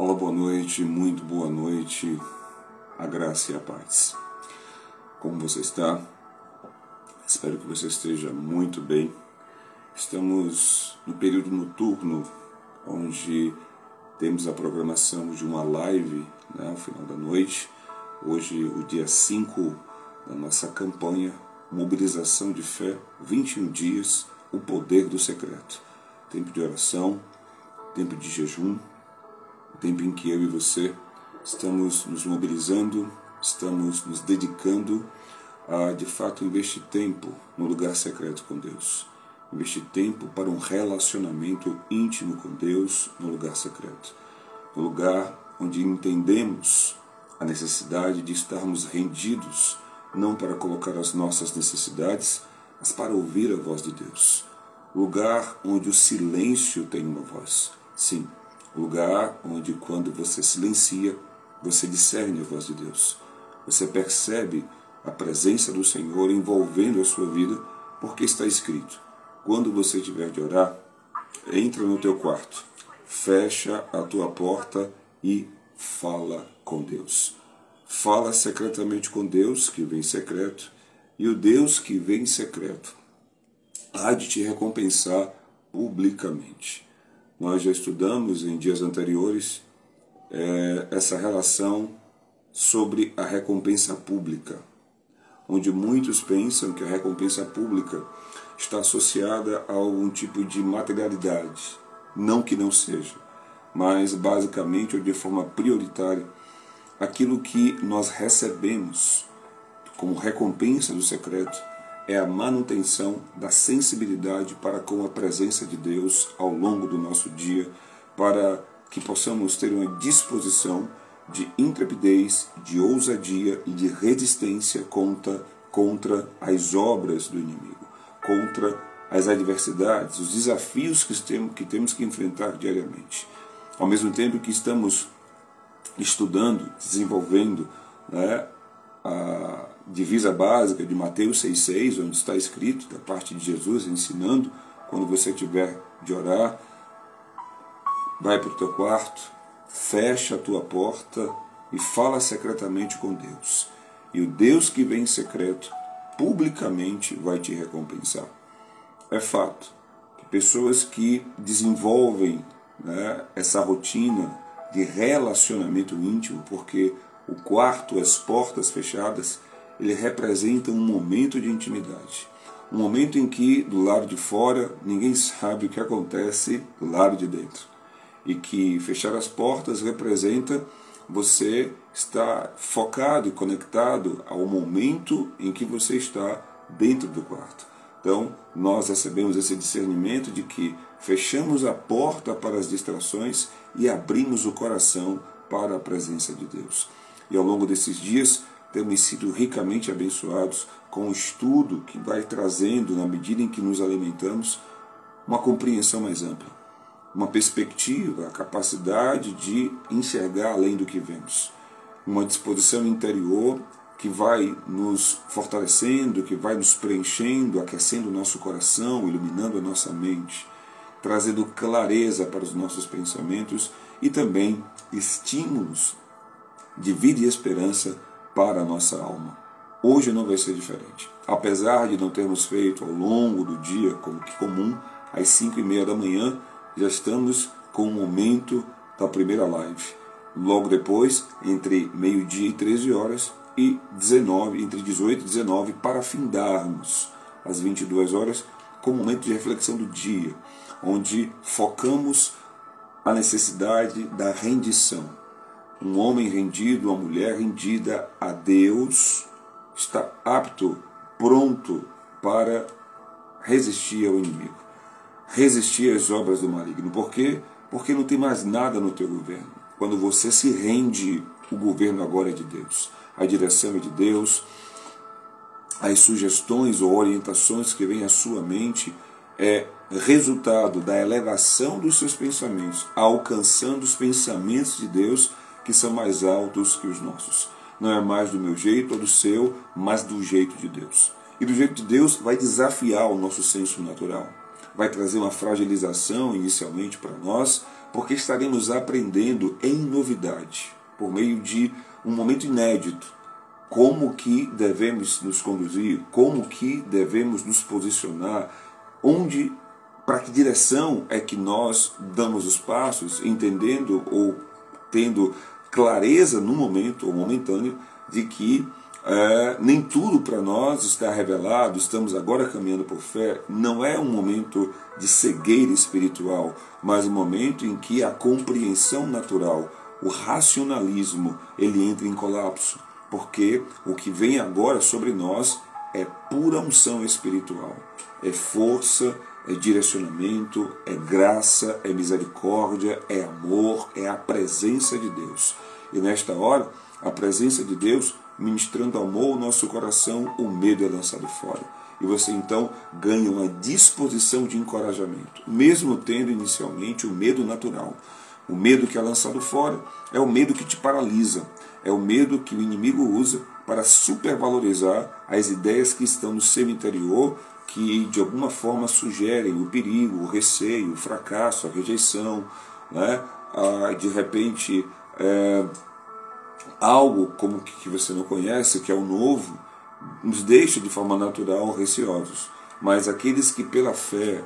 Olá, boa noite, muito boa noite, a graça e a paz. Como você está? Espero que você esteja muito bem. Estamos no período noturno, onde temos a programação de uma live, ao final da noite. Hoje, o dia 5 da nossa campanha, Mobilização de Fé, 21 dias, o poder do secreto. Tempo de oração, tempo de jejum, tempo em que eu e você estamos nos mobilizando, estamos nos dedicando a, de fato, investir tempo no lugar secreto com Deus. Investir tempo para um relacionamento íntimo com Deus no lugar secreto. No lugar onde entendemos a necessidade de estarmos rendidos, não para colocar as nossas necessidades, mas para ouvir a voz de Deus. Lugar onde o silêncio tem uma voz. Sim, lugar onde, quando você silencia, você discerne a voz de Deus. Você percebe a presença do Senhor envolvendo a sua vida, porque está escrito: quando você tiver de orar, entra no teu quarto, fecha a tua porta e fala com Deus. Fala secretamente com Deus, que vem secreto, e o Deus que vem secreto há de te recompensar publicamente. Nós já estudamos em dias anteriores essa relação sobre a recompensa pública, onde muitos pensam que a recompensa pública está associada a algum tipo de materialidade. Não que não seja, mas basicamente ou de forma prioritária, aquilo que nós recebemos como recompensa do secreto é a manutenção da sensibilidade para com a presença de Deus ao longo do nosso dia, para que possamos ter uma disposição de intrepidez, de ousadia e de resistência contra as obras do inimigo, contra as adversidades, os desafios que temos que enfrentar diariamente. Ao mesmo tempo que estamos estudando, desenvolvendo a divisa básica de Mateus 6,6, onde está escrito, da parte de Jesus, ensinando: quando você tiver de orar, vai para o teu quarto, fecha a tua porta e fala secretamente com Deus. E o Deus que vem em secreto, publicamente vai te recompensar. É fato que pessoas que desenvolvem essa rotina de relacionamento íntimo, porque o quarto, as portas fechadas, ele representa um momento de intimidade. Um momento em que, do lado de fora, ninguém sabe o que acontece do lado de dentro. E que fechar as portas representa você estar focado e conectado ao momento em que você está dentro do quarto. Então, nós recebemos esse discernimento de que fechamos a porta para as distrações e abrimos o coração para a presença de Deus. E ao longo desses dias, temos sido ricamente abençoados com o estudo que vai trazendo, na medida em que nos alimentamos, uma compreensão mais ampla, uma perspectiva, a capacidade de enxergar além do que vemos, uma disposição interior que vai nos fortalecendo, que vai nos preenchendo, aquecendo o nosso coração, iluminando a nossa mente, trazendo clareza para os nossos pensamentos e também estímulos de vida e esperança para a nossa alma. Hoje não vai ser diferente. Apesar de não termos feito ao longo do dia, como que comum, às 5h30 da manhã, já estamos com o momento da primeira live. Logo depois, entre meio-dia e 13 horas, e entre 18 e 19, para findarmos às 22 horas, com o momento de reflexão do dia, onde focamos a necessidade da rendição. Um homem rendido, uma mulher rendida a Deus está apto, pronto para resistir ao inimigo, resistir às obras do maligno. Por quê? Porque não tem mais nada no teu governo. Quando você se rende, o governo agora é de Deus, a direção é de Deus, as sugestões ou orientações que vêm à sua mente é resultado da elevação dos seus pensamentos, alcançando os pensamentos de Deus, que são mais altos que os nossos. Não é mais do meu jeito ou do seu, mas do jeito de Deus. E do jeito de Deus vai desafiar o nosso senso natural. Vai trazer uma fragilização inicialmente para nós, porque estaremos aprendendo em novidade, por meio de um momento inédito, como que devemos nos conduzir, como que devemos nos posicionar, para que direção é que nós damos os passos, entendendo ou tendo clareza no momento, ou momentâneo, de que nem tudo para nós está revelado, estamos agora caminhando por fé. Não é um momento de cegueira espiritual, mas um momento em que a compreensão natural, o racionalismo, ele entra em colapso, porque o que vem agora sobre nós é pura unção espiritual, é força, é direcionamento, é graça, é misericórdia, é amor, é a presença de Deus. E nesta hora, a presença de Deus, ministrando amor ao nosso coração, o medo é lançado fora. E você então ganha uma disposição de encorajamento, mesmo tendo inicialmente o medo natural. O medo que é lançado fora é o medo que te paralisa, é o medo que o inimigo usa para supervalorizar as ideias que estão no seu interior, que de alguma forma sugerem o perigo, o receio, o fracasso, a rejeição, né? De repente algo como que você não conhece, que é o novo, nos deixa de forma natural receosos. Mas aqueles que pela fé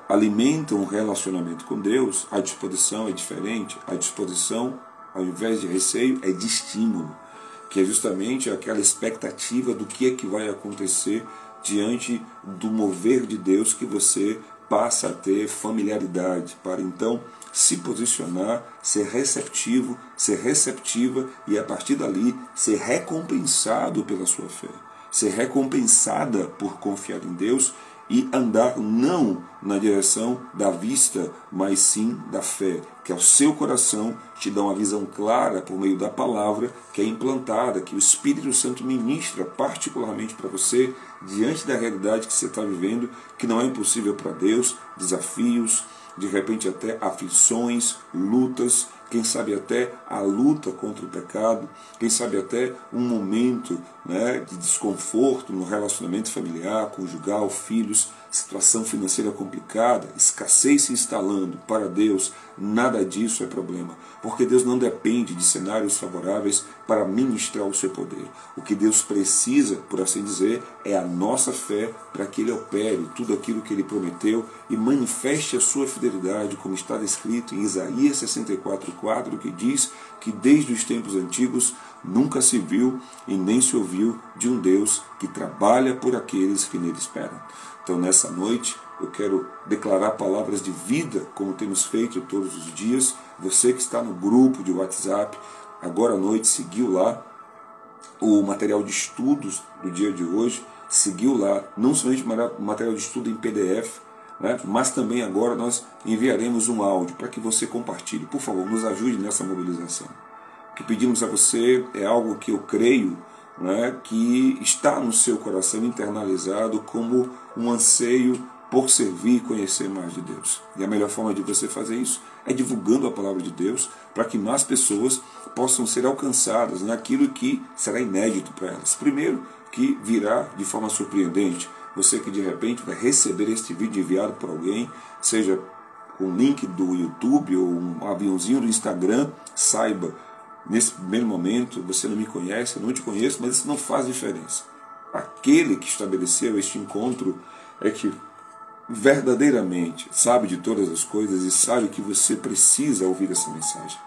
alimentam um relacionamento com Deus, a disposição é diferente. A disposição, ao invés de receio, é de estímulo, que é justamente aquela expectativa do que é que vai acontecer diante do mover de Deus, que você passa a ter familiaridade, para então se posicionar, ser receptivo, ser receptiva, e a partir dali ser recompensado pela sua fé, ser recompensada por confiar em Deus e andar não na direção da vista, mas sim da fé, que ao seu coração te dá uma visão clara por meio da palavra que é implantada, que o Espírito Santo ministra particularmente para você, diante da realidade que você está vivendo, que não é impossível para Deus, desafios, de repente até aflições, lutas, quem sabe até a luta contra o pecado, quem sabe até um momento, né, de desconforto no relacionamento familiar, conjugal, filhos, situação financeira complicada, escassez se instalando. Para Deus, nada disso é problema, porque Deus não depende de cenários favoráveis para ministrar o seu poder. O que Deus precisa, por assim dizer, é a nossa fé para que Ele opere tudo aquilo que Ele prometeu e manifeste a sua fidelidade, como está descrito em Isaías 64:4, que diz que desde os tempos antigos nunca se viu e nem se ouviu de um Deus que trabalha por aqueles que nele esperam. Então, nessa noite, eu quero declarar palavras de vida, como temos feito todos os dias. Você que está no grupo de WhatsApp, agora à noite seguiu lá o material de estudos do dia de hoje, seguiu lá não somente o material de estudo em PDF, né, mas também agora nós enviaremos um áudio para que você compartilhe. Por favor, nos ajude nessa mobilização. O que pedimos a você é algo que eu creio, né, que está no seu coração internalizado como um anseio por servir e conhecer mais de Deus. E a melhor forma de você fazer isso é divulgando a palavra de Deus, para que mais pessoas possam ser alcançadas naquilo que será inédito para elas. Primeiro, que virá de forma surpreendente. Você que de repente vai receber este vídeo enviado por alguém, seja com um link do YouTube ou um aviãozinho do Instagram, saiba, nesse primeiro momento, você não me conhece, eu não te conheço, mas isso não faz diferença. Aquele que estabeleceu este encontro é que verdadeiramente sabe de todas as coisas e sabe que você precisa ouvir essa mensagem.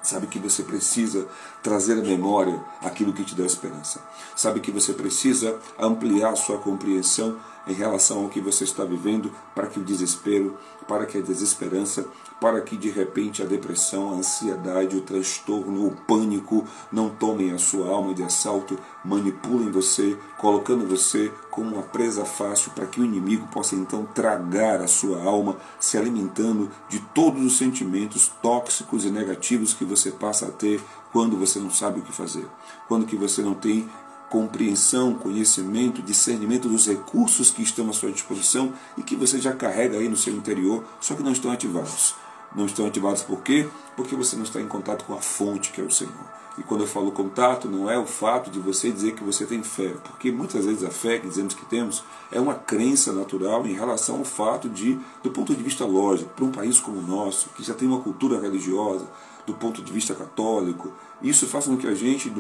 Sabe que você precisa trazer à memória aquilo que te dá esperança. Sabe que você precisa ampliar a sua compreensão em relação ao que você está vivendo, para que o desespero, para que a desesperança, para que de repente a depressão, a ansiedade, o transtorno, o pânico não tomem a sua alma de assalto, manipulem você, colocando você como uma presa fácil, para que o inimigo possa então tragar a sua alma, se alimentando de todos os sentimentos tóxicos e negativos que você passa a ter quando você não sabe o que fazer, quando que você não tem compreensão, conhecimento, discernimento dos recursos que estão à sua disposição e que você já carrega aí no seu interior, só que não estão ativados. não estão ativados por quê? Porque você não está em contato com a fonte, que é o Senhor. E quando eu falo contato, não é o fato de você dizer que você tem fé, porque muitas vezes a fé que dizemos que temos é uma crença natural em relação ao fato de, do ponto de vista lógico, para um país como o nosso, que já tem uma cultura religiosa, do ponto de vista católico, isso faz com que a gente,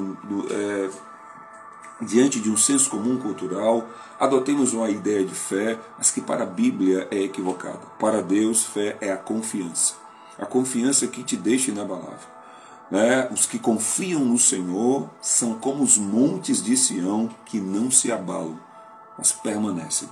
diante de um senso comum cultural, adotemos uma ideia de fé, mas que para a Bíblia é equivocada. Para Deus, fé é a confiança que te deixa inabalável. Os que confiam no Senhor são como os montes de Sião, que não se abalam, mas permanecem.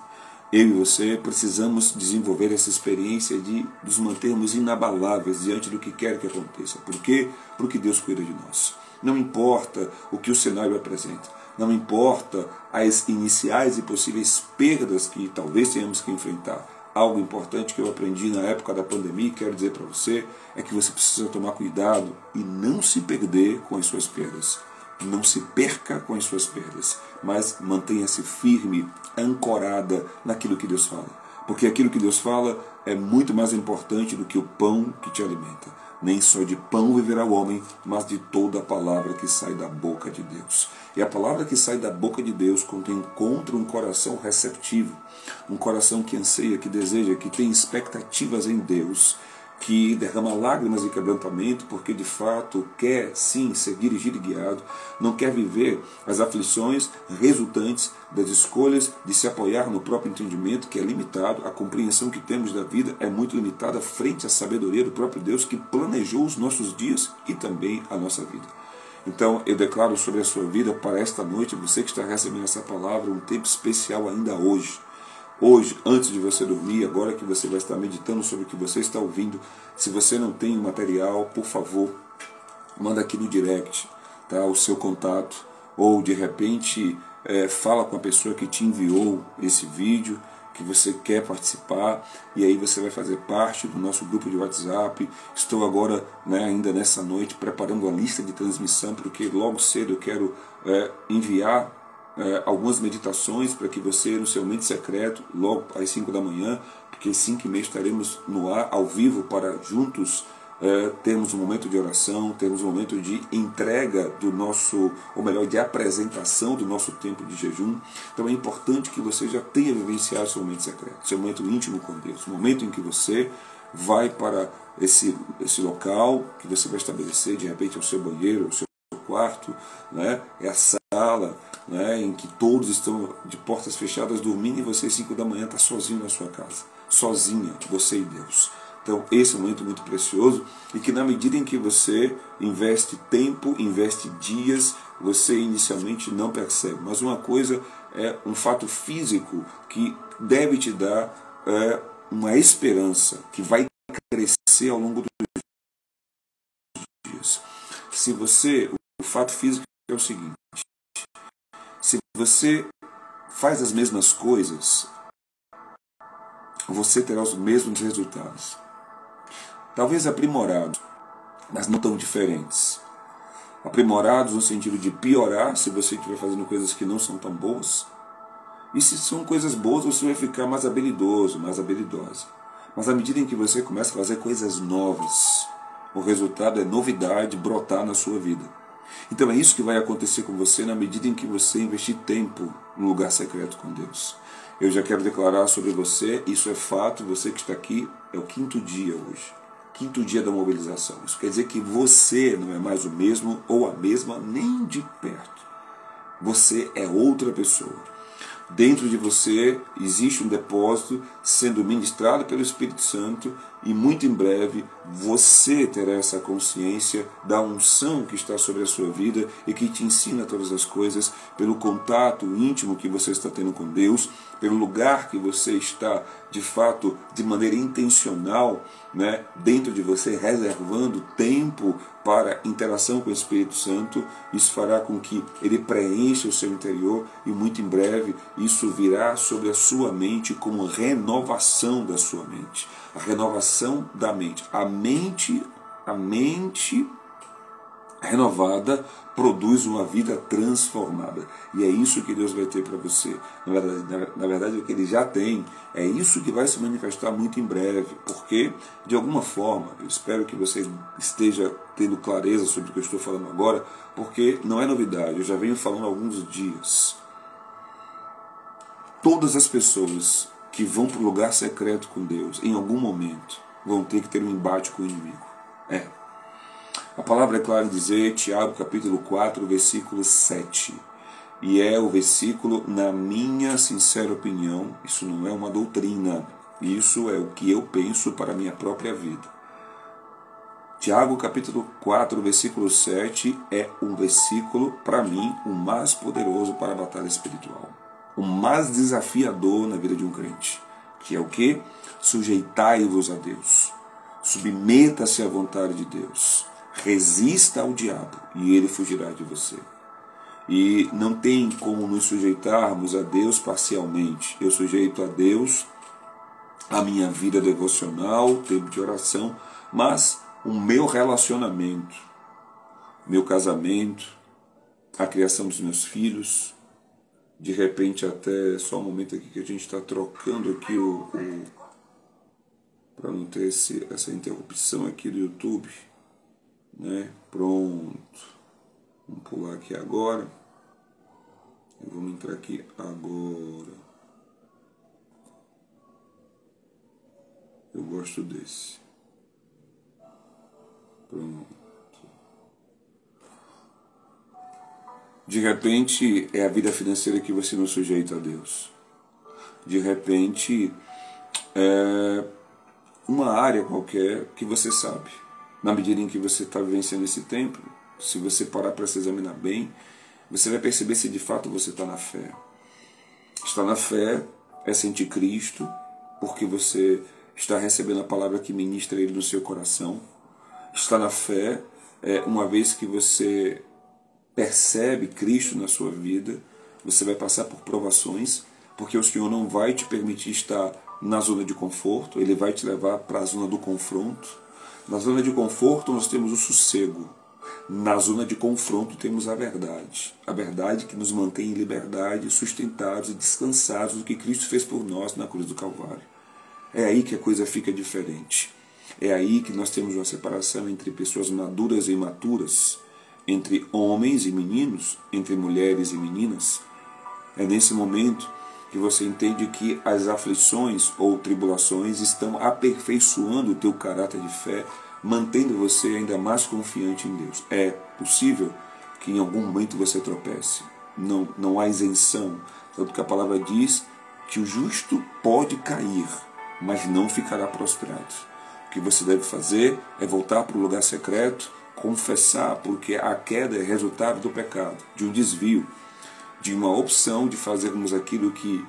Eu e você precisamos desenvolver essa experiência de nos mantermos inabaláveis diante do que quer que aconteça. Por quê? Porque Deus cuida de nós. Não importa o que o cenário apresenta, não importa as iniciais e possíveis perdas que talvez tenhamos que enfrentar. Algo importante que eu aprendi na época da pandemia e quero dizer para você é que você precisa tomar cuidado e não se perder com as suas perdas. Não se perca com as suas perdas, mas mantenha-se firme, ancorada naquilo que Deus fala. Porque aquilo que Deus fala é muito mais importante do que o pão que te alimenta. Nem só de pão viverá o homem, mas de toda a palavra que sai da boca de Deus. E a palavra que sai da boca de Deus encontra um coração receptivo, um coração que anseia, que deseja, que tem expectativas em Deus, que derrama lágrimas e quebrantamento, porque de fato quer sim ser dirigido e guiado, não quer viver as aflições resultantes das escolhas de se apoiar no próprio entendimento, que é limitado, a compreensão que temos da vida é muito limitada frente à sabedoria do próprio Deus que planejou os nossos dias e também a nossa vida. Então eu declaro sobre a sua vida para esta noite, você que está recebendo essa palavra, um tempo especial ainda hoje. Hoje, antes de você dormir, agora que você vai estar meditando sobre o que você está ouvindo, se você não tem o material, por favor, manda aqui no direct, tá, o seu contato, ou de repente fala com a pessoa que te enviou esse vídeo, que você quer participar, e aí você vai fazer parte do nosso grupo de WhatsApp. Estou agora, ainda nessa noite, preparando a lista de transmissão, porque logo cedo eu quero enviar algumas meditações para que você, no seu momento secreto, logo às 5 da manhã, porque às 5h30 estaremos no ar, ao vivo, para juntos termos um momento de oração, termos um momento de entrega do nosso, ou melhor, de apresentação do nosso tempo de jejum. Então é importante que você já tenha vivenciado seu momento secreto, seu momento íntimo com Deus, o momento em que você vai para esse local que você vai estabelecer, de repente é o seu banheiro, o seu quarto, é a sala, em que todos estão de portas fechadas dormindo, e você às 5 da manhã está sozinho na sua casa, sozinha, você e Deus. Então esse é um momento muito precioso, e que na medida em que você investe tempo, investe dias, você inicialmente não percebe. Mas uma coisa é um fato físico que deve te dar uma esperança que vai crescer ao longo dos dias. O fato físico é o seguinte: se você faz as mesmas coisas, você terá os mesmos resultados. Talvez aprimorados, mas não tão diferentes. Aprimorados no sentido de piorar, se você estiver fazendo coisas que não são tão boas. E se são coisas boas, você vai ficar mais habilidoso, mais habilidosa. Mas à medida em que você começa a fazer coisas novas, o resultado é novidade brotar na sua vida. Então é isso que vai acontecer com você na medida em que você investir tempo no lugar secreto com Deus. Eu já quero declarar sobre você, isso é fato, você que está aqui, é o 5º dia hoje. 5º dia da mobilização. Isso quer dizer que você não é mais o mesmo ou a mesma nem de perto. Você é outra pessoa. Dentro de você existe um depósito sendo ministrado pelo Espírito Santo, e muito em breve você terá essa consciência da unção que está sobre a sua vida e que te ensina todas as coisas, pelo contato íntimo que você está tendo com Deus, pelo lugar que você está, de fato, de maneira intencional, dentro de você, reservando tempo para interação com o Espírito Santo. Isso fará com que ele preencha o seu interior, e muito em breve isso virá sobre a sua mente como renovação da sua mente. A renovação da mente. A mente renovada produz uma vida transformada. E é isso que Deus vai ter para você. Na verdade, o que Ele já tem, é isso que vai se manifestar muito em breve. Porque, de alguma forma, eu espero que você esteja tendo clareza sobre o que eu estou falando agora, porque não é novidade, eu já venho falando há alguns dias. Todas as pessoas que vão para o lugar secreto com Deus, em algum momento, vão ter que ter um embate com o inimigo. A palavra é clara em dizer, Tiago capítulo 4, versículo 7. E é o versículo, na minha sincera opinião, isso não é uma doutrina, isso é o que eu penso para a minha própria vida. Tiago capítulo 4, versículo 7 é um versículo, para mim, o mais poderoso para a batalha espiritual. O mais desafiador na vida de um crente. Que é o quê? Sujeitai-vos a Deus. Submeta-se à vontade de Deus. Resista ao diabo e ele fugirá de você. E não tem como nos sujeitarmos a Deus parcialmente. Eu sujeito a Deus a minha vida devocional, tempo de oração, mas o meu relacionamento, meu casamento, a criação dos meus filhos, de repente até só um momento aqui que a gente está trocando aqui para não ter essa interrupção aqui do YouTube, né? Pronto, vamos pular aqui agora e vamos entrar aqui agora. Eu gosto desse. Pronto. De repente é a vida financeira que você não sujeita a Deus. De repente é uma área qualquer que você sabe. Na medida em que você está vivenciando esse tempo, se você parar para se examinar bem, você vai perceber se de fato você está na fé. Estar na fé é sentir Cristo, porque você está recebendo a palavra que ministra Ele no seu coração. Estar na fé é uma vez que você percebe Cristo na sua vida, você vai passar por provações, porque o Senhor não vai te permitir estar na zona de conforto, Ele vai te levar para a zona do confronto. Na zona de conforto nós temos o sossego, na zona de confronto temos a verdade que nos mantém em liberdade, sustentados e descansados do que Cristo fez por nós na cruz do Calvário. É aí que a coisa fica diferente. É aí que nós temos uma separação entre pessoas maduras e imaturas, entre homens e meninos, entre mulheres e meninas. É nesse momento que você entende que as aflições ou tribulações estão aperfeiçoando o teu caráter de fé, mantendo você ainda mais confiante em Deus. É possível que em algum momento você tropece. Não há isenção. Tanto que a palavra diz que o justo pode cair, mas não ficará prostrado. O que você deve fazer é voltar para o lugar secreto, confessar, porque a queda é resultado do pecado, de um desvio, de uma opção de fazermos aquilo que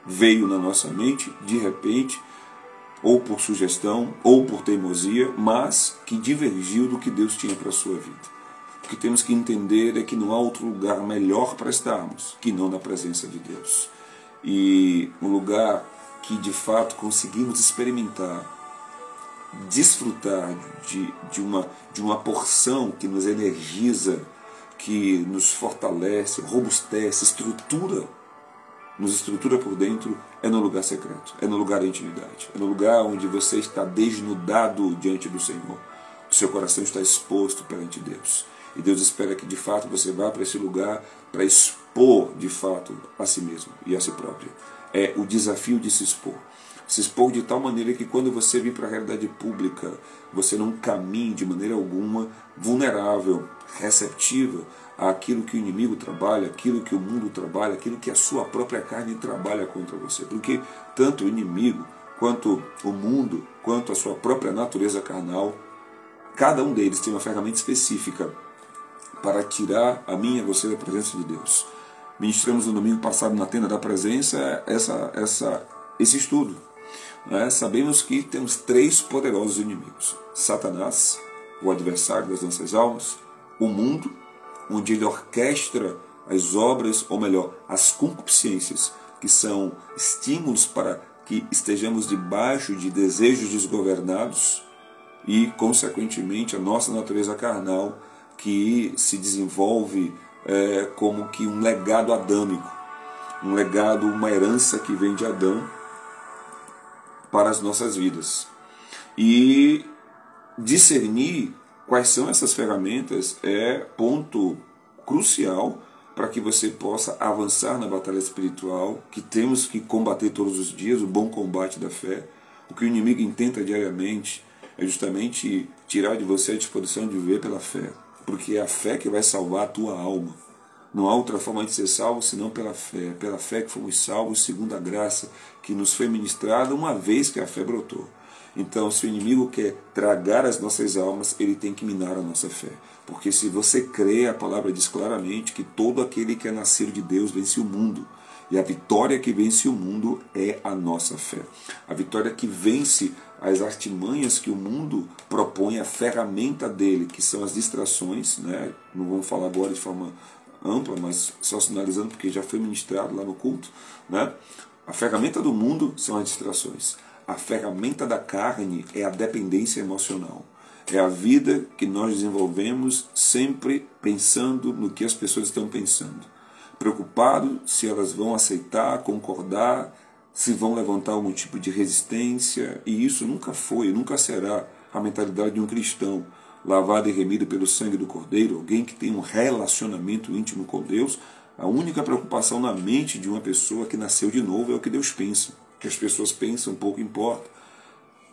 veio na nossa mente, de repente, ou por sugestão, ou por teimosia, mas que divergiu do que Deus tinha para a sua vida. O que temos que entender é que não há outro lugar melhor para estarmos que não na presença de Deus. E um lugar que de fato conseguimos experimentar, desfrutar de uma porção que nos energiza, que nos fortalece, robustece, nos estrutura por dentro, é no lugar secreto, é no lugar da intimidade, é no lugar onde você está desnudado diante do Senhor, o seu coração está exposto perante Deus. E Deus espera que de fato você vá para esse lugar para expor de fato a si mesmo e a si próprio. É o desafio de se expor. Se expor de tal maneira que quando você vir para a realidade pública, você não caminhe de maneira alguma vulnerável, receptiva àquilo que o inimigo trabalha, aquilo que o mundo trabalha, aquilo que a sua própria carne trabalha contra você. Porque tanto o inimigo, quanto o mundo, quanto a sua própria natureza carnal, cada um deles tem uma ferramenta específica para tirar a mim e a você da presença de Deus. Ministramos no domingo passado na Tenda da Presença esse estudo. Sabemos que temos 3 poderosos inimigos: Satanás, o adversário das nossas almas; o mundo, onde ele orquestra as obras, ou melhor, as concupiscências, que são estímulos para que estejamos debaixo de desejos desgovernados, e, consequentemente, a nossa natureza carnal, que se desenvolve como que um legado adâmico, um legado, uma herança que vem de Adão para as nossas vidas. E discernir quais são essas ferramentas é ponto crucial para que você possa avançar na batalha espiritual, que temos que combater todos os dias, o bom combate da fé. O que o inimigo intenta diariamente é justamente tirar de você a disposição de viver pela fé, porque é a fé que vai salvar a tua alma. Não há outra forma de ser salvo senão pela fé. É pela fé que fomos salvos, segundo a graça que nos foi ministrada uma vez que a fé brotou. Então, se o inimigo quer tragar as nossas almas, ele tem que minar a nossa fé. Porque se você crê, a palavra diz claramente que todo aquele que é nascido de Deus vence o mundo. E a vitória que vence o mundo é a nossa fé. A vitória que vence as artimanhas que o mundo propõe, a ferramenta dele, que são as distrações, né? Não vamos falar agora de forma ampla, mas só sinalizando porque já foi ministrado lá no culto, né? A ferramenta do mundo são as distrações. A ferramenta da carne é a dependência emocional. É a vida que nós desenvolvemos sempre pensando no que as pessoas estão pensando. Preocupado se elas vão aceitar, concordar, se vão levantar algum tipo de resistência. E isso nunca foi, nunca será a mentalidade de um cristão. Lavado e remido pelo sangue do Cordeiro, alguém que tem um relacionamento íntimo com Deus, a única preocupação na mente de uma pessoa que nasceu de novo é o que Deus pensa. O que as pessoas pensam, pouco importa.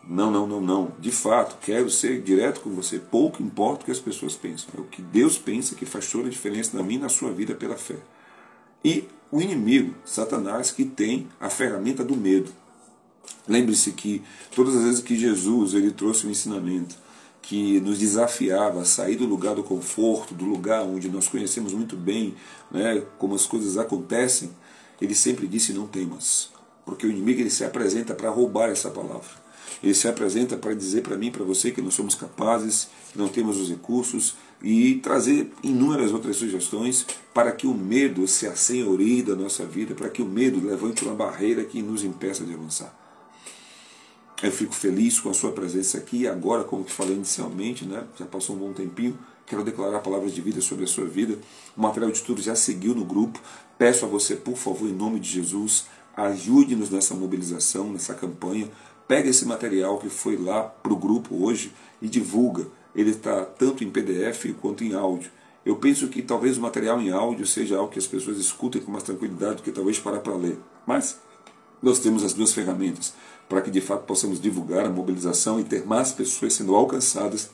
Não. De fato, quero ser direto com você. Pouco importa o que as pessoas pensam. É o que Deus pensa que faz toda a diferença na minha e na sua vida pela fé. E o inimigo, Satanás, que tem a ferramenta do medo. Lembre-se que todas as vezes que Jesus ele trouxe um ensinamento que nos desafiava a sair do lugar do conforto, do lugar onde nós conhecemos muito bem, né, como as coisas acontecem, ele sempre disse: não temas, porque o inimigo ele se apresenta para roubar essa palavra. Ele se apresenta para dizer para mim e para você que não somos capazes, que não temos os recursos, e trazer inúmeras outras sugestões para que o medo se assenhoreie da nossa vida, para que o medo levante uma barreira que nos impeça de avançar. Eu fico feliz com a sua presença aqui. Agora, como que falei inicialmente, né, já passou um bom tempinho, quero declarar palavras de vida sobre a sua vida. O material de estudo já seguiu no grupo. Peço a você, por favor, em nome de Jesus, ajude-nos nessa mobilização, nessa campanha. Pega esse material que foi lá para o grupo hoje e divulga. Ele está tanto em PDF quanto em áudio. Eu penso que talvez o material em áudio seja algo que as pessoas escutem com mais tranquilidade do que talvez parar para ler. Mas nós temos as duas ferramentas para que de fato possamos divulgar a mobilização e ter mais pessoas sendo alcançadas,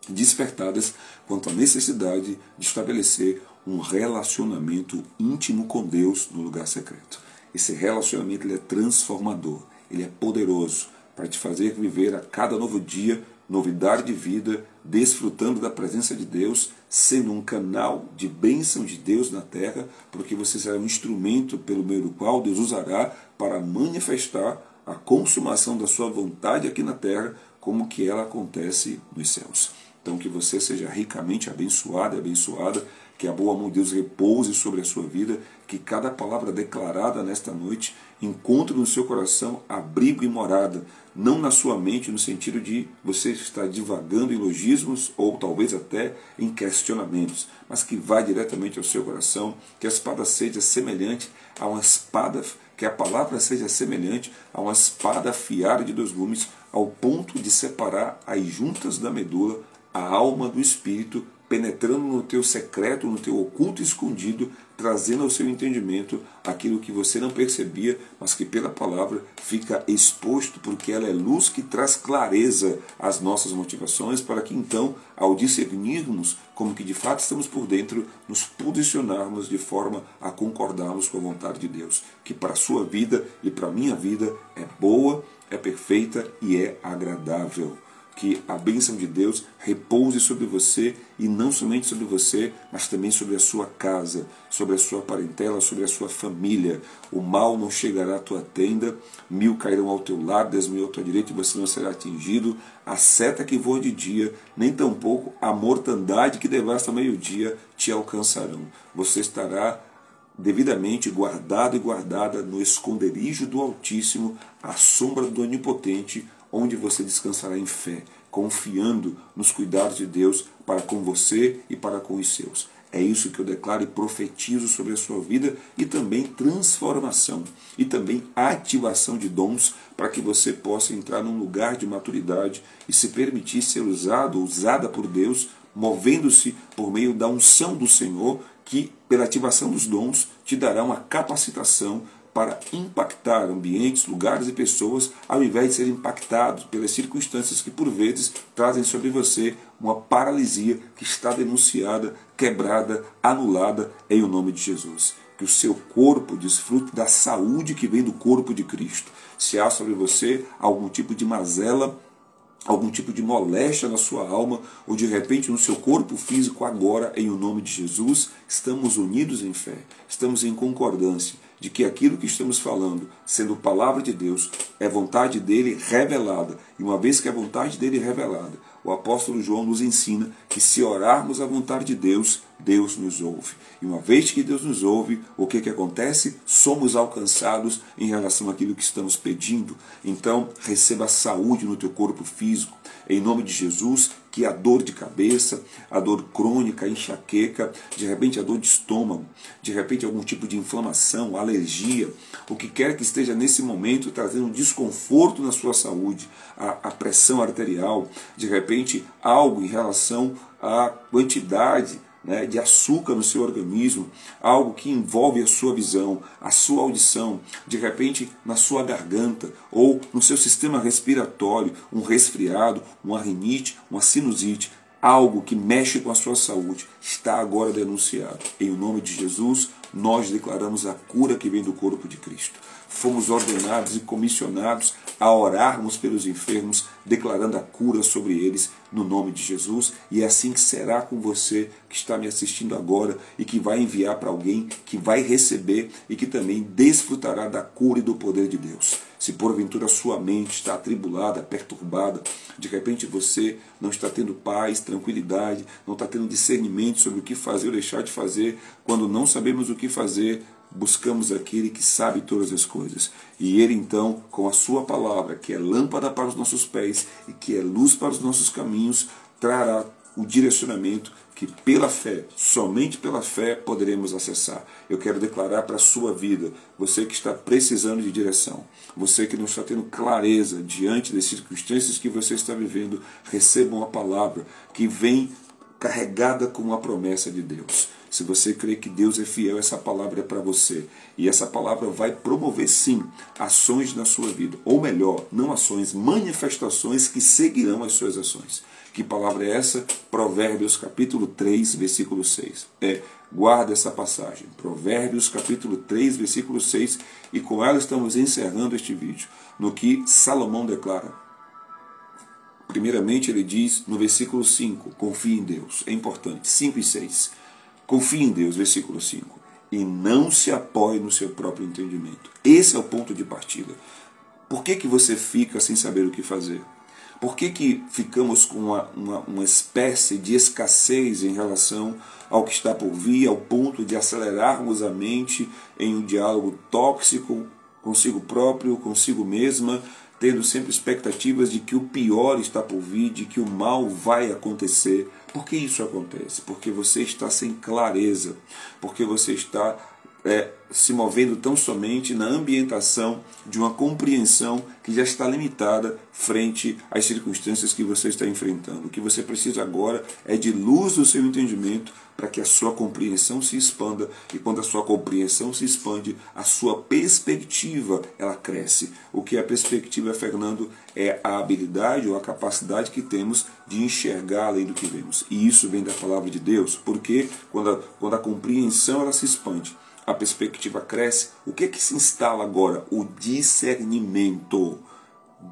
despertadas quanto à necessidade de estabelecer um relacionamento íntimo com Deus no lugar secreto. Esse relacionamento ele é transformador, ele é poderoso para te fazer viver a cada novo dia novidade de vida, desfrutando da presença de Deus, sendo um canal de bênção de Deus na terra, porque você será um instrumento pelo meio do qual Deus usará para manifestar a consumação da sua vontade aqui na terra, como que ela acontece nos céus. Então que você seja ricamente abençoado e abençoada, que a boa mão de Deus repouse sobre a sua vida, que cada palavra declarada nesta noite encontre no seu coração abrigo e morada, não na sua mente, no sentido de você estar divagando em logismos ou talvez até em questionamentos, mas que vá diretamente ao seu coração, que a espada seja semelhante a uma espada, que a palavra seja semelhante a uma espada afiada de 2 gumes, ao ponto de separar as juntas da medula, a alma do espírito, penetrando no teu secreto, no teu oculto escondido, trazendo ao seu entendimento aquilo que você não percebia, mas que pela palavra fica exposto, porque ela é luz que traz clareza às nossas motivações, para que então, ao discernirmos como que de fato estamos por dentro, nos posicionarmos de forma a concordarmos com a vontade de Deus, que para a sua vida e para a minha vida é boa, é perfeita e é agradável. Que a bênção de Deus repouse sobre você, e não somente sobre você, mas também sobre a sua casa, sobre a sua parentela, sobre a sua família. O mal não chegará à tua tenda, 1000 cairão ao teu lado, 10.000 à tua direita, e você não será atingido. A seta que voa de dia, nem tampouco a mortandade que devasta ao meio-dia te alcançarão. Você estará devidamente guardado e guardada no esconderijo do Altíssimo, à sombra do Onipotente, onde você descansará em fé, confiando nos cuidados de Deus para com você e para com os seus. É isso que eu declaro e profetizo sobre a sua vida, e também transformação, e também ativação de dons, para que você possa entrar num lugar de maturidade e se permitir ser usada por Deus, movendo-se por meio da unção do Senhor, que pela ativação dos dons te dará uma capacitação para impactar ambientes, lugares e pessoas, ao invés de ser impactados pelas circunstâncias que por vezes trazem sobre você uma paralisia que está denunciada, quebrada, anulada em o nome de Jesus. Que o seu corpo desfrute da saúde que vem do corpo de Cristo. Se há sobre você algum tipo de mazela, algum tipo de moléstia na sua alma, ou de repente no seu corpo físico, agora, em o nome de Jesus, estamos unidos em fé, estamos em concordância de que aquilo que estamos falando, sendo palavra de Deus, é vontade dele revelada. E uma vez que é vontade dele revelada, o apóstolo João nos ensina que se orarmos a vontade de Deus, Deus nos ouve. E uma vez que Deus nos ouve, o que acontece? Somos alcançados em relação àquilo que estamos pedindo. Então, receba saúde no teu corpo físico. Em nome de Jesus, que a dor de cabeça, a dor crônica, a enxaqueca, de repente a dor de estômago, de repente algum tipo de inflamação, alergia, o que quer que esteja nesse momento trazendo um desconforto na sua saúde, a pressão arterial, de repente algo em relação à quantidade de açúcar no seu organismo, algo que envolve a sua visão, a sua audição, de repente na sua garganta ou no seu sistema respiratório, um resfriado, uma rinite, uma sinusite, algo que mexe com a sua saúde, está agora denunciado. Em nome de Jesus, nós declaramos a cura que vem do corpo de Cristo. Fomos ordenados e comissionados a orarmos pelos enfermos, declarando a cura sobre eles no nome de Jesus. E é assim que será com você que está me assistindo agora e que vai enviar para alguém que vai receber e que também desfrutará da cura e do poder de Deus. Se porventura sua mente está atribulada, perturbada, de repente você não está tendo paz, tranquilidade, não está tendo discernimento sobre o que fazer ou deixar de fazer, quando não sabemos o que fazer, buscamos aquele que sabe todas as coisas. E ele então, com a sua palavra, que é lâmpada para os nossos pés e que é luz para os nossos caminhos, trará o direcionamento que pela fé, somente pela fé, poderemos acessar. Eu quero declarar para a sua vida, você que está precisando de direção, você que não está tendo clareza diante das circunstâncias que você está vivendo, receba uma palavra que vem carregada com uma promessa de Deus. Se você crê que Deus é fiel, essa palavra é para você. E essa palavra vai promover, sim, ações na sua vida. Ou melhor, não ações, manifestações que seguirão as suas ações. Que palavra é essa? Provérbios capítulo 3, versículo 6. Guarda essa passagem. Provérbios capítulo 3, versículo 6. E com ela estamos encerrando este vídeo. No que Salomão declara. Primeiramente ele diz no versículo 5, confie em Deus. É importante. 5 e 6. Confie em Deus, versículo 5. E não se apoie no seu próprio entendimento. Esse é o ponto de partida. Por que você fica sem saber o que fazer? Por que ficamos com uma espécie de escassez em relação ao que está por vir, ao ponto de acelerarmos a mente em um diálogo tóxico consigo próprio, consigo mesma, tendo sempre expectativas de que o pior está por vir, de que o mal vai acontecer? Por que isso acontece? Porque você está sem clareza, porque você está se movendo tão somente na ambientação de uma compreensão que já está limitada frente às circunstâncias que você está enfrentando. O que você precisa agora é de luz do seu entendimento para que a sua compreensão se expanda, e quando a sua compreensão se expande, a sua perspectiva ela cresce. O que é a perspectiva, Fernando? É a habilidade ou a capacidade que temos de enxergar além do que vemos. E isso vem da palavra de Deus, porque quando a compreensão ela se expande, a perspectiva cresce. O que se instala agora? O discernimento.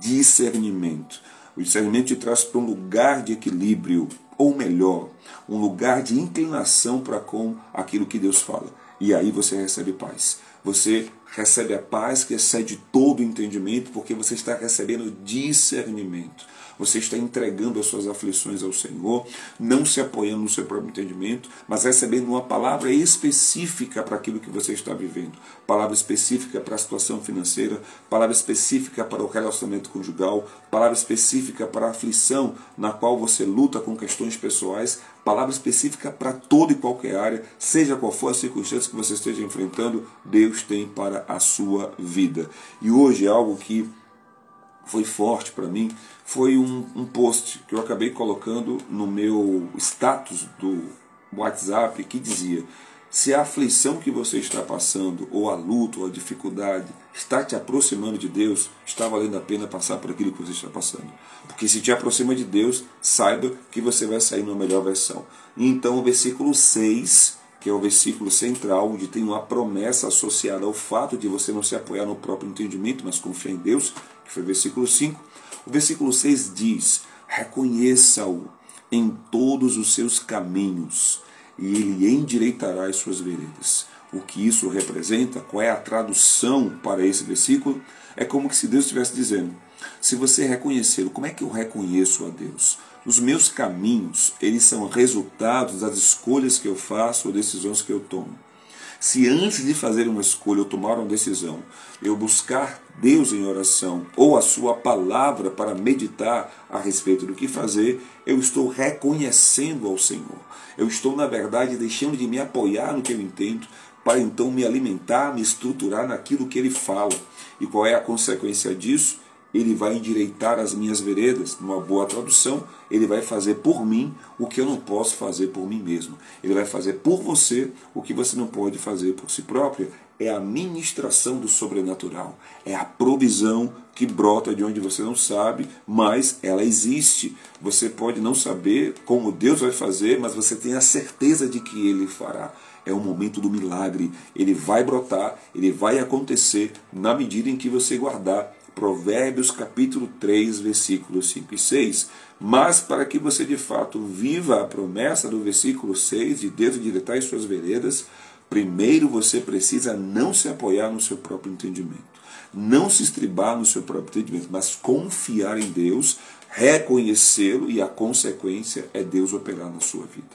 Discernimento. O discernimento te traz para um lugar de equilíbrio, ou melhor, um lugar de inclinação para com aquilo que Deus fala. E aí você recebe paz. Você recebe a paz que excede todo o entendimento, porque você está recebendo discernimento. você está entregando as suas aflições ao Senhor, não se apoiando no seu próprio entendimento, mas recebendo uma palavra específica para aquilo que você está vivendo, palavra específica para a situação financeira, palavra específica para o relacionamento conjugal, palavra específica para a aflição na qual você luta com questões pessoais, palavra específica para toda e qualquer área, seja qual for a circunstância que você esteja enfrentando, Deus tem para a sua vida. E hoje algo que foi forte para mim foi um post que eu acabei colocando no meu status do WhatsApp que dizia: se a aflição que você está passando, ou a luta, ou a dificuldade, está te aproximando de Deus, está valendo a pena passar por aquilo que você está passando. Porque se te aproxima de Deus, saiba que você vai sair numa melhor versão. E então o versículo 6, que é o versículo central, onde tem uma promessa associada ao fato de você não se apoiar no próprio entendimento, mas confiar em Deus, que foi o versículo 5. O versículo 6 diz: reconheça-o em todos os seus caminhos, e ele endireitará as suas veredas. O que isso representa? Qual é a tradução para esse versículo? É como se Deus estivesse dizendo: se você reconhecê-lo, como é que eu reconheço a Deus? Os meus caminhos, eles são resultados das escolhas que eu faço ou decisões que eu tomo. Se antes de fazer uma escolha ou tomar uma decisão, eu buscar Deus em oração ou a sua palavra para meditar a respeito do que fazer, eu estou reconhecendo ao Senhor. Eu estou, na verdade, deixando de me apoiar no que eu entendo, para então me alimentar, me estruturar naquilo que Ele fala. E qual é a consequência disso? Ele vai endireitar as minhas veredas. Numa boa tradução, Ele vai fazer por mim o que eu não posso fazer por mim mesmo. Ele vai fazer por você o que você não pode fazer por si próprio. É a ministração do sobrenatural. É a provisão que brota de onde você não sabe, mas ela existe. Você pode não saber como Deus vai fazer, mas você tem a certeza de que Ele fará. É o momento do milagre. Ele vai brotar, ele vai acontecer na medida em que você guardar Provérbios capítulo 3, versículos 5 e 6. Mas para que você de fato viva a promessa do versículo 6 de Deus endireitar as suas veredas, primeiro você precisa não se apoiar no seu próprio entendimento, não se estribar no seu próprio entendimento, mas confiar em Deus, reconhecê-lo, e a consequência é Deus operar na sua vida.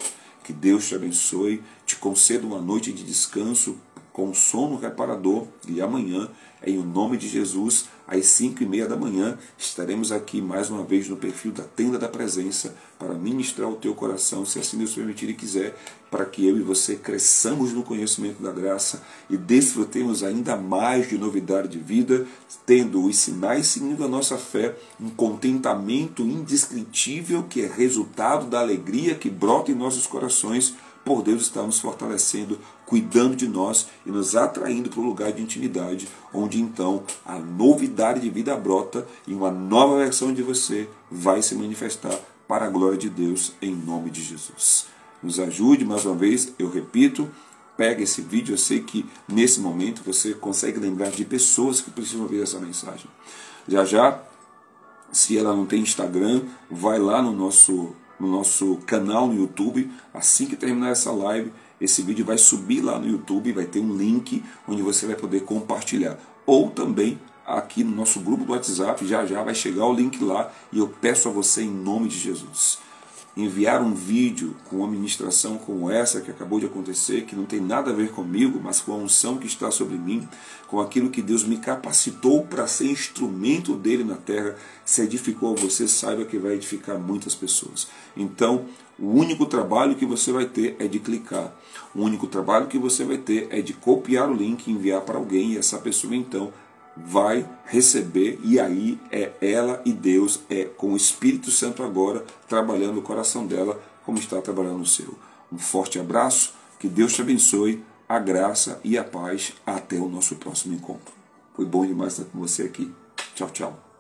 Que Deus te abençoe, te conceda uma noite de descanso com sono reparador, e amanhã, em nome de Jesus, às 5h30 da manhã, estaremos aqui mais uma vez no perfil da Tenda da Presença para ministrar o teu coração, se assim Deus permitir e quiser, para que eu e você cresçamos no conhecimento da graça e desfrutemos ainda mais de novidade de vida, tendo os sinais seguindo a nossa fé, um contentamento indescritível que é resultado da alegria que brota em nossos corações, por Deus estar nos fortalecendo, cuidando de nós e nos atraindo para o lugar de intimidade, onde então a novidade de vida brota e uma nova versão de você vai se manifestar para a glória de Deus, em nome de Jesus. Nos ajude, mais uma vez, eu repito, pega esse vídeo, eu sei que nesse momento você consegue lembrar de pessoas que precisam ouvir essa mensagem. Já, se ela não tem Instagram, vai lá no nosso canal no YouTube. Assim que terminar essa live, esse vídeo vai subir lá no YouTube, vai ter um link onde você vai poder compartilhar. Ou também aqui no nosso grupo do WhatsApp, já vai chegar o link lá, e eu peço a você, em nome de Jesus, enviar um vídeo com uma ministração como essa que acabou de acontecer, que não tem nada a ver comigo, mas com a unção que está sobre mim, com aquilo que Deus me capacitou para ser instrumento dele na terra. Se edificou a você, saiba que vai edificar muitas pessoas. Então, o único trabalho que você vai ter é de clicar. O único trabalho que você vai ter é de copiar o link e enviar para alguém, e essa pessoa então vai receber, e aí é ela e Deus, é com o Espírito Santo agora trabalhando o coração dela como está trabalhando o seu. Um forte abraço, que Deus te abençoe, a graça e a paz. Até o nosso próximo encontro. Foi bom demais estar com você aqui. Tchau, tchau.